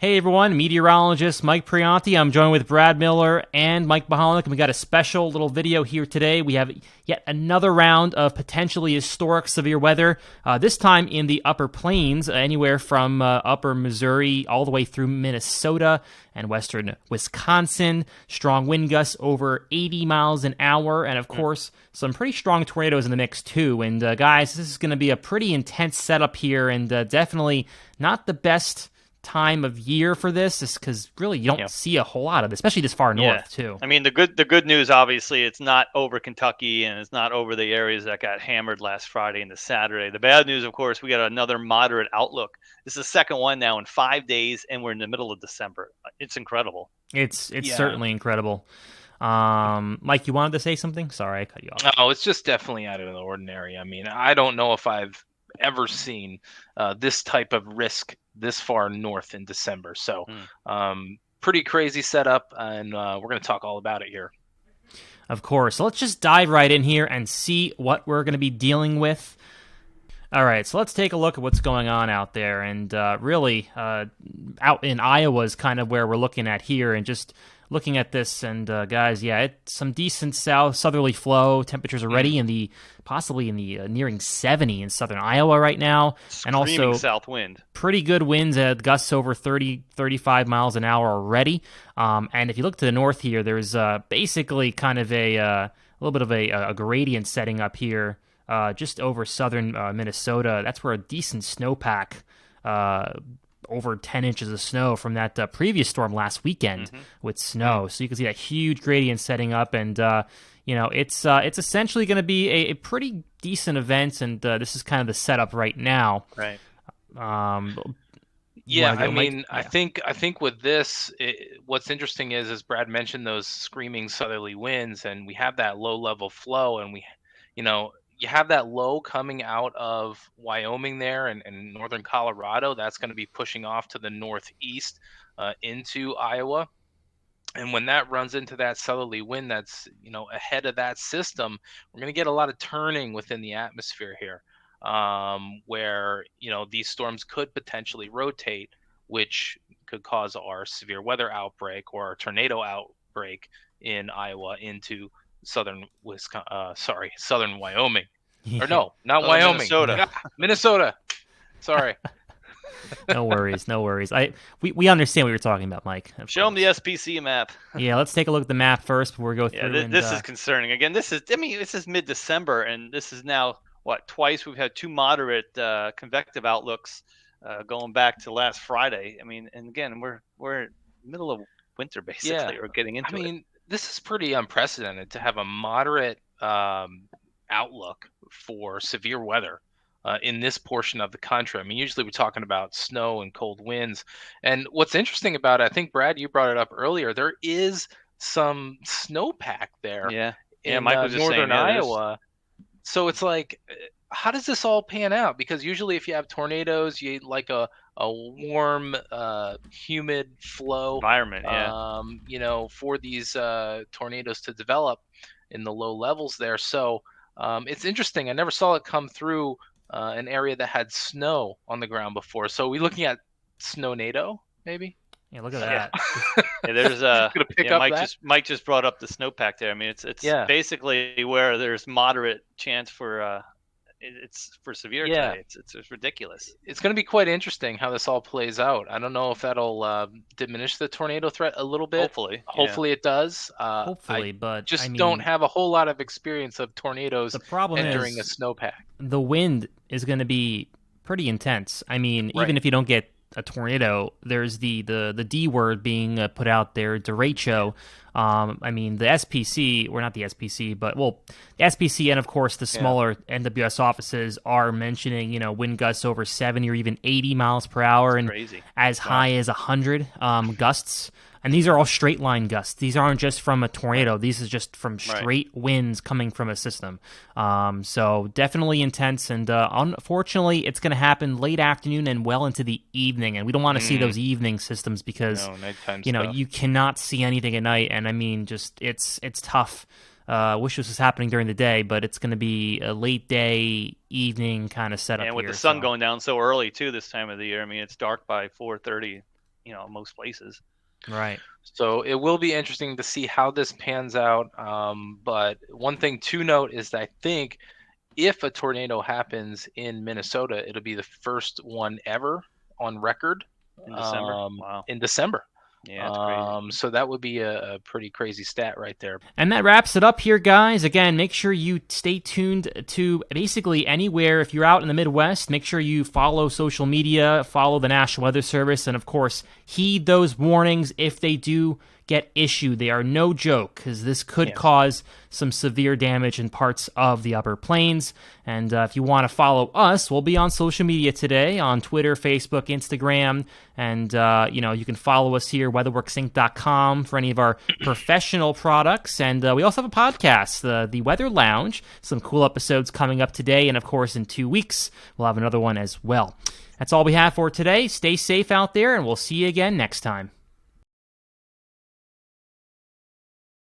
Hey everyone, meteorologist Mike Prianti. I'm joined with Brad Miller and Mike Bahalik, and we got a special little video here today. We have yet another round of potentially historic severe weather, this time in the upper plains, anywhere from upper Missouri all the way through Minnesota and western Wisconsin. Strong wind gusts over 80 miles an hour, and of course, some pretty strong tornadoes in the mix too. And guys, this is going to be a pretty intense setup here, and definitely not the best time of year for this, is because really you don't see a whole lot of it, especially this far north too. I mean, the good news, obviously, it's not over Kentucky and it's not over the areas that got hammered last Friday and the Saturday. The bad news, of course, we got another moderate outlook. This is the second one now in 5 days, and we're in the middle of December. It's incredible. It's certainly incredible. Mike, you wanted to say something? Sorry, I cut you off. Oh, it's just definitely out of the ordinary. I mean, I don't know if I've ever seen this type of risk this far north in December. So pretty crazy setup, and we're going to talk all about it here. Of course. So let's just dive right in here and see what we're going to be dealing with. All right, so let's take a look at what's going on out there. And really, out in Iowa is kind of where we're looking at here, and just looking at this, and guys, it's some decent southerly flow. Temperatures already possibly in the nearing 70 in southern Iowa right now. Screaming and also south wind. Pretty good winds at gusts over 30, 35 miles an hour already. And if you look to the north here, there's basically kind of a little bit of a gradient setting up here just over southern Minnesota. That's where a decent snowpack over 10 inches of snow from that previous storm last weekend with snow. So you can see that huge gradient setting up, and it's essentially going to be a pretty decent event, and this is kind of the setup right now. Right. I think with this, what's interesting is, as Brad mentioned, those screaming southerly winds, and we have that low level flow, and you have that low coming out of Wyoming there and northern Colorado. That's going to be pushing off to the northeast into Iowa. And when that runs into that southerly wind that's, ahead of that system, we're going to get a lot of turning within the atmosphere here, where, these storms could potentially rotate, which could cause our severe weather outbreak or our tornado outbreak in Iowa into southern Wyoming. Or no, not Wyoming. Minnesota. Minnesota. Sorry. No worries. We understand what you're talking about, Mike. Show them the SPC map. Yeah, let's take a look at the map first before we go through. This is concerning. Again, this is mid-December, and this is now twice we've had two moderate convective outlooks going back to last Friday. I mean, and again, we're middle of winter basically, or getting into it. This is pretty unprecedented to have a moderate outlook for severe weather in this portion of the country. I mean, usually we're talking about snow and cold winds. And what's interesting about it, I think, Brad, you brought it up earlier, there is some snowpack there in Mike was just northern saying, Iowa. So it's like, how does this all pan out? Because usually if you have tornadoes, you like a warm, humid flow environment, for these tornadoes to develop in the low levels there. So it's interesting. I never saw it come through an area that had snow on the ground before. So are we looking at snownado, maybe? Yeah, look at that. There's Mike just brought up the snowpack there. I mean, it's basically where there's moderate chance for it's for severe today. It's ridiculous. It's going to be quite interesting how this all plays out. I don't know if that'll diminish the tornado threat a little bit. Hopefully it does. But I don't have a whole lot of experience of tornadoes entering a snowpack. The wind is going to be pretty intense. I mean, even if you don't get a tornado, there's the D word being put out there, derecho. I mean, the SPC, or not the SPC, but the SPC and of course the smaller NWS offices are mentioning, wind gusts over 70 or even 80 miles per hour, and as high as 100 gusts. And these are all straight line gusts. These aren't just from a tornado. These is just from straight winds coming from a system. So definitely intense. And unfortunately, it's going to happen late afternoon and well into the evening. And we don't want to see those evening systems because, you cannot see anything at night. And I mean, just it's tough. Wish this was happening during the day, but it's going to be a late day, evening kind of setup. And with the sun going down so early too this time of the year, I mean, it's dark by 4:30. most places. Right. So it will be interesting to see how this pans out. But one thing to note is that I think if a tornado happens in Minnesota, it'll be the first one ever on record In December. Wow. in December. Yeah, it's crazy. So that would be a pretty crazy stat right there. And that wraps it up here, guys. Again, make sure you stay tuned to basically anywhere. If you're out in the Midwest, make sure you follow social media, follow the National Weather Service, and of course, heed those warnings if they do get issued. They are no joke, because this could cause some severe damage in parts of the upper plains. And if you want to follow us, we'll be on social media today on Twitter, Facebook, Instagram, and you can follow us here, WeatherWorksInc.com, for any of our professional products. And we also have a podcast, the Weather Lounge. Some cool episodes coming up today, and of course in 2 weeks we'll have another one as well. That's all we have for today. Stay safe out there, and we'll see you again next time.